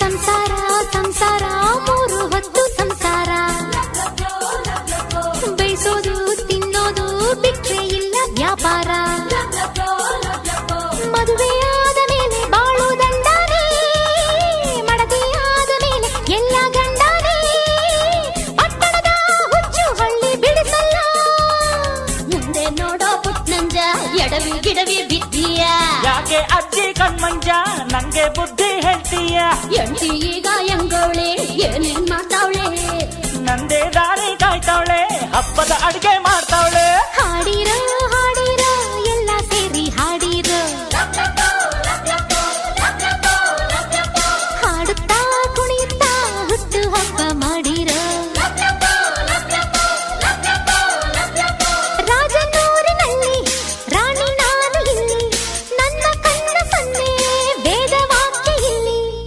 ಸಂಸಾರ ಸಂಸಾರ ಮೂರು ಹೊತ್ತು ಸಂಸಾರ ಬೈಸೋದು ತಿನ್ನೋದು ಬಿಟ್ರೆ ಇಲ್ಲ ವ್ಯಾಪಾರ ಮದುವೆಯಾದ ಮೇಲೆ ಬಾಳು ದಂಡಾನೆ ಮಡದಿಯಾದ ಮೇಲೆ ಎಲ್ಲ ಗಂಡಾನೆ ಪಟ್ಟಣದ ಹುಚ್ಚು ಹಳ್ಳಿ ಬಿಡಿಸಲ್ಲ ಮುಂದೆ ನೋಡೋ ಪುಟ್ನಂಜ ಎಡವಿ ಗಿಡವಿ ಬಿದ್ದೀಯ ಯಾಕೆ ಅಜ್ಜಿ ಕಣ್ಮಂಜ ನಂಗೆ ಬುದ್ಧಿ ಹೇಳ್ತೀಯ ಎಂಟಿ ಈಗ ಹೆಂಗವಳೆ ಏನೇನ್ ಮಾಡ್ತಾವಳೆ ನಂದೇ ದಾರಿ ಕಾಯ್ತಾವಳೆ ಹಬ್ಬದ ಅಡ್ಗೆ ಮಾಡ್ತಾವಳೆ